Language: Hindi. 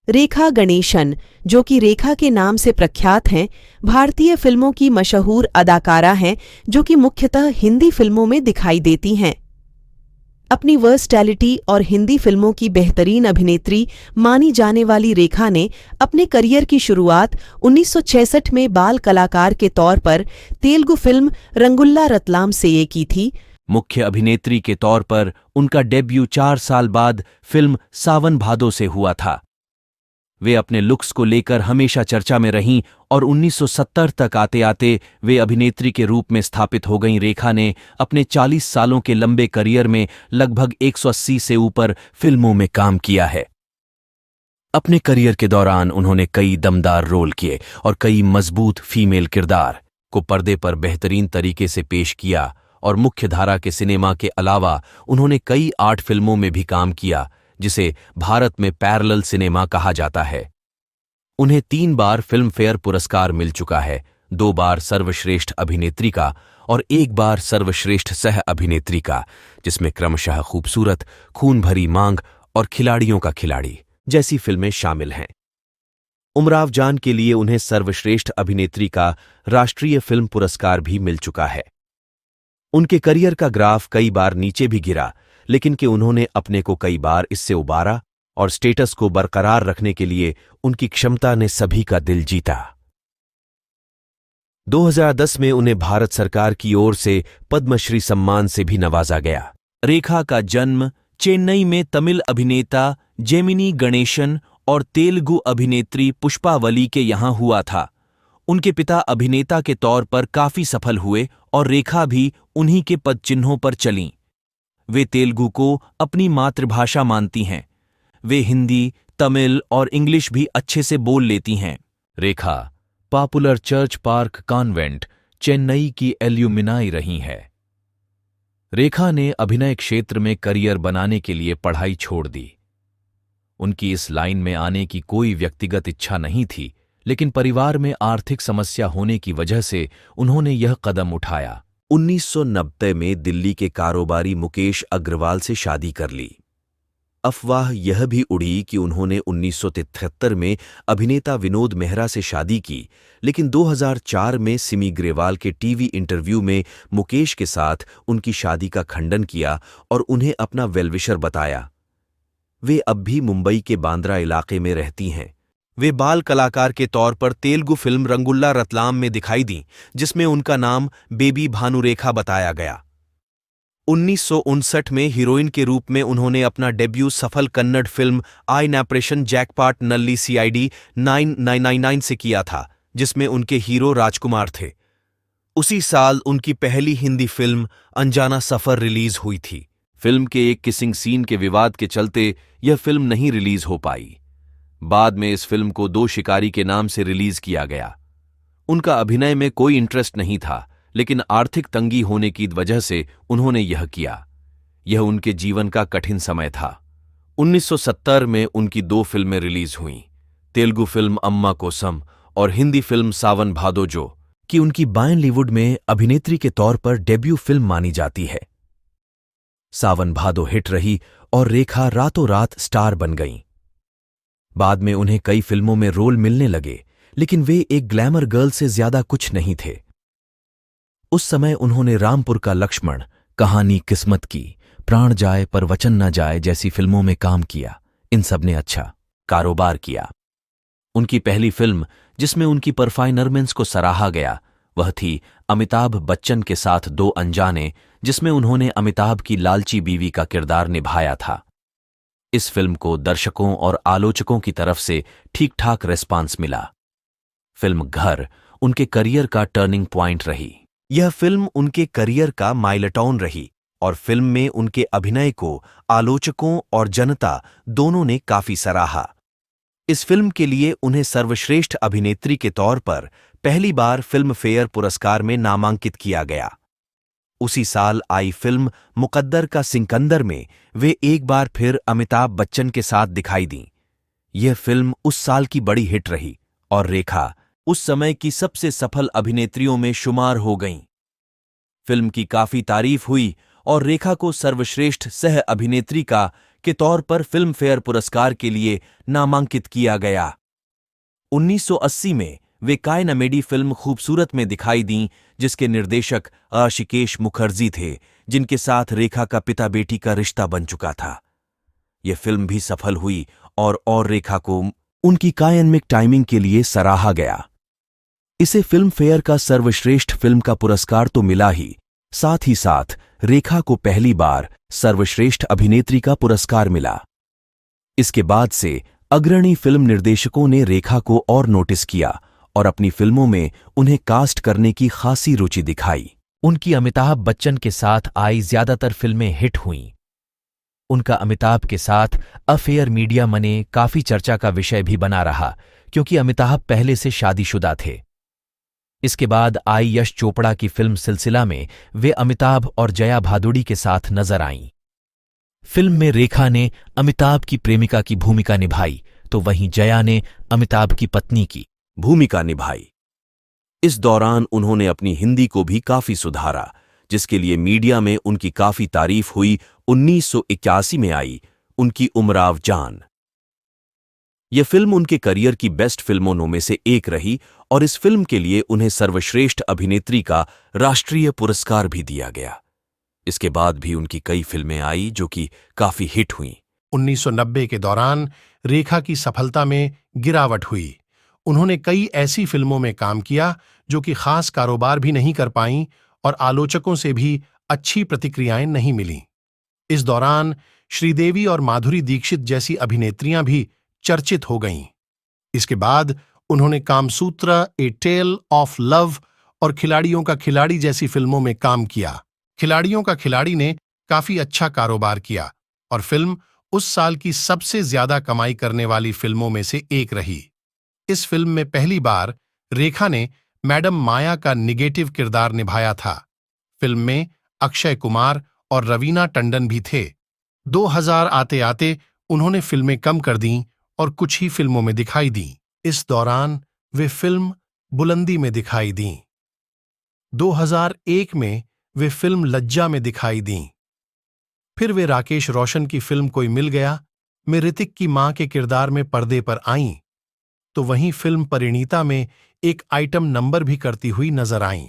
रेखा गणेशन, जो कि रेखा के नाम से प्रख्यात हैं, भारतीय फिल्मों की मशहूर अदाकारा हैं जो कि मुख्यतः हिंदी फिल्मों में दिखाई देती हैं। अपनी वर्सटैलिटी और हिंदी फिल्मों की बेहतरीन अभिनेत्री मानी जाने वाली रेखा ने अपने करियर की शुरुआत 1966 में बाल कलाकार के तौर पर तेलुगु फिल्म रंगुल्ला रतलाम से ये की थी। मुख्य अभिनेत्री के तौर पर उनका डेब्यू 4 साल बाद फिल्म सावन भादो से हुआ था। वे अपने लुक्स को लेकर हमेशा चर्चा में रहीं और 1970 तक आते आते वे अभिनेत्री के रूप में स्थापित हो गईं। रेखा ने अपने 40 सालों के लंबे करियर में लगभग 180 से ऊपर फिल्मों में काम किया है। अपने करियर के दौरान उन्होंने कई दमदार रोल किए और कई मजबूत फीमेल किरदार को पर्दे पर बेहतरीन तरीके से पेश किया और मुख्यधारा के सिनेमा के अलावा उन्होंने कई आर्ट फिल्मों में भी काम किया, जिसे भारत में पैरेलल सिनेमा कहा जाता है। उन्हें 3 बार फिल्म फेयर पुरस्कार मिल चुका है, 2 बार सर्वश्रेष्ठ अभिनेत्री का और 1 बार सर्वश्रेष्ठ सह अभिनेत्री का, जिसमें क्रमशः खूबसूरत, खून भरी मांग और खिलाड़ियों का खिलाड़ी जैसी फिल्में शामिल हैं। उमराव जान के लिए उन्हें सर्वश्रेष्ठ अभिनेत्री का राष्ट्रीय फिल्म पुरस्कार भी मिल चुका है। उनके करियर का ग्राफ कई बार नीचे भी गिरा, लेकिन कि उन्होंने अपने को कई बार इससे उबारा और स्टेटस को बरकरार रखने के लिए उनकी क्षमता ने सभी का दिल जीता। 2010 में उन्हें भारत सरकार की ओर से पद्मश्री सम्मान से भी नवाजा गया। रेखा का जन्म चेन्नई में तमिल अभिनेता जेमिनी गणेशन और तेलुगु अभिनेत्री पुष्पावली के यहां हुआ था। उनके पिता अभिनेता के तौर पर काफी सफल हुए और रेखा भी उन्हीं के पदचिन्हों पर चलीं। वे तेलुगु को अपनी मातृभाषा मानती हैं। वे हिंदी, तमिल और इंग्लिश भी अच्छे से बोल लेती हैं। Rekha popular church park convent, Chennai की एल्यूमिनाई रही है। रेखा ने अभिनय क्षेत्र में करियर बनाने के लिए पढ़ाई छोड़ दी। उनकी इस लाइन में आने की कोई व्यक्तिगत इच्छा नहीं थी, लेकिन परिवार में आर्थिक समस्या होने की वजह से उन्होंने यह कदम उठाया। 1990 में दिल्ली के कारोबारी मुकेश अग्रवाल से शादी कर ली। अफवाह यह भी उड़ी कि उन्होंने 1973 में अभिनेता विनोद मेहरा से शादी की, लेकिन 2004 में सिमी ग्रेवाल के टीवी इंटरव्यू में मुकेश के साथ उनकी शादी का खंडन किया और उन्हें अपना वेलविशर बताया। वे अब भी मुंबई के बांद्रा इलाके में रहती हैं। वे बाल कलाकार के तौर पर तेलुगु फिल्म रंगुल्ला रतलाम में दिखाई दी, जिसमें उनका नाम बेबी भानुरेखा बताया गया। 1959 में हीरोइन के रूप में उन्होंने अपना डेब्यू सफल कन्नड़ फिल्म आई नैपरेशन जैकपॉट नल्ली CID 9999 से किया था, जिसमें उनके हीरो राजकुमार थे। उसी साल उनकी पहली हिंदी फिल्म अनजाना सफर रिलीज हुई थी। फिल्म के एक किसिंग सीन के विवाद के चलते यह फिल्म नहीं रिलीज हो पाई। बाद में इस फिल्म को 2 शिकारी के नाम से रिलीज किया गया। उनका अभिनय में कोई इंटरेस्ट नहीं था, लेकिन आर्थिक तंगी होने की वजह से उन्होंने यह किया। यह उनके जीवन का कठिन समय था। 1970 में उनकी 2 फिल्में रिलीज हुईं, तेलुगु फिल्म अम्मा कोसम और हिंदी फिल्म सावन भादो, जो कि उनकी बॉलीवुड में अभिनेत्री के तौर पर डेब्यू फिल्म मानी जाती है। सावन भादो हिट रही और रेखा रातों रात स्टार बन गईं। बाद में उन्हें कई फिल्मों में रोल मिलने लगे, लेकिन वे एक ग्लैमर गर्ल से ज्यादा कुछ नहीं थे। उस समय उन्होंने रामपुर का लक्ष्मण, कहानी किस्मत की, प्राण जाए पर वचन न जाए जैसी फिल्मों में काम किया। इन सब ने अच्छा कारोबार किया। उनकी पहली फिल्म जिसमें उनकी परफॉर्मेंस को सराहा गया वह थी अमिताभ बच्चन के साथ 2 अनजाने, जिसमें उन्होंने अमिताभ की लालची बीवी का किरदार निभाया था। इस फिल्म को दर्शकों और आलोचकों की तरफ से ठीक ठाक रिस्पांस मिला। फिल्म घर उनके करियर का टर्निंग पॉइंट रही। यह फिल्म उनके करियर का माइलस्टोन रही और फिल्म में उनके अभिनय को आलोचकों और जनता दोनों ने काफी सराहा। इस फिल्म के लिए उन्हें सर्वश्रेष्ठ अभिनेत्री के तौर पर पहली बार फिल्म फेयर पुरस्कार में नामांकित किया गया। उसी साल आई फिल्म मुकद्दर का सिकंदर में वे एक बार फिर अमिताभ बच्चन के साथ दिखाई दीं। यह फिल्म उस साल की बड़ी हिट रही और रेखा उस समय की सबसे सफल अभिनेत्रियों में शुमार हो गईं। फिल्म की काफी तारीफ हुई और रेखा को सर्वश्रेष्ठ सह अभिनेत्री का के तौर पर फिल्म फेयर पुरस्कार के लिए नामांकित किया गया। 1980 में वे कायनामेडी फिल्म खूबसूरत में दिखाई दीं, जिसके निर्देशक आशिकेश मुखर्जी थे, जिनके साथ रेखा का पिता बेटी का रिश्ता बन चुका था। यह फिल्म भी सफल हुई और रेखा को उनकी कायनामिक टाइमिंग के लिए सराहा गया। इसे फिल्म फेयर का सर्वश्रेष्ठ फिल्म का पुरस्कार तो मिला ही, साथ ही साथ रेखा को पहली बार सर्वश्रेष्ठ अभिनेत्री का पुरस्कार मिला। इसके बाद से अग्रणी फिल्म निर्देशकों ने रेखा को और नोटिस किया और अपनी फिल्मों में उन्हें कास्ट करने की खासी रुचि दिखाई। उनकी अमिताभ बच्चन के साथ आई ज्यादातर फिल्में हिट हुईं। उनका अमिताभ के साथ अफेयर मीडिया मने काफी चर्चा का विषय भी बना रहा, क्योंकि अमिताभ पहले से शादीशुदा थे। इसके बाद आई यश चोपड़ा की फिल्म सिलसिला में वे अमिताभ और जया भादुड़ी के साथ नजर आईं। फिल्म में रेखा ने अमिताभ की प्रेमिका की भूमिका निभाई, तो वहीं जया ने अमिताभ की पत्नी की भूमिका निभाई। इस दौरान उन्होंने अपनी हिंदी को भी काफी सुधारा, जिसके लिए मीडिया में उनकी काफी तारीफ हुई। 1981 में आई उनकी उमराव जान। यह फिल्म उनके करियर की बेस्ट फिल्मों में से एक रही और इस फिल्म के लिए उन्हें सर्वश्रेष्ठ अभिनेत्री का राष्ट्रीय पुरस्कार भी दिया गया। इसके बाद भी उनकी कई फिल्में आई जो कि काफी हिट हुईं। 1990 के दौरान रेखा की सफलता में गिरावट हुई। उन्होंने कई ऐसी फिल्मों में काम किया जो कि खास कारोबार भी नहीं कर पाईं और आलोचकों से भी अच्छी प्रतिक्रियाएं नहीं मिलीं। इस दौरान श्रीदेवी और माधुरी दीक्षित जैसी अभिनेत्रियां भी चर्चित हो गईं। इसके बाद उन्होंने कामसूत्र, ए टेल ऑफ लव और खिलाड़ियों का खिलाड़ी जैसी फिल्मों में काम किया। खिलाड़ियों का खिलाड़ी ने काफी अच्छा कारोबार किया और फिल्म उस साल की सबसे ज्यादा कमाई करने वाली फिल्मों में से एक रही। इस फिल्म में पहली बार रेखा ने मैडम माया का निगेटिव किरदार निभाया था। फिल्म में अक्षय कुमार और रवीना टंडन भी थे। 2000 आते आते उन्होंने फिल्में कम कर दीं और कुछ ही फिल्मों में दिखाई दीं। इस दौरान वे फिल्म बुलंदी में दिखाई दीं। 2001 में वे फिल्म लज्जा में दिखाई दीं। फिर वे राकेश रोशन की फिल्म कोई मिल गया में ऋतिक की मां के किरदार में पर्दे पर आईं, तो वहीं फिल्म परिणीता में एक आइटम नंबर भी करती हुई नजर आईं।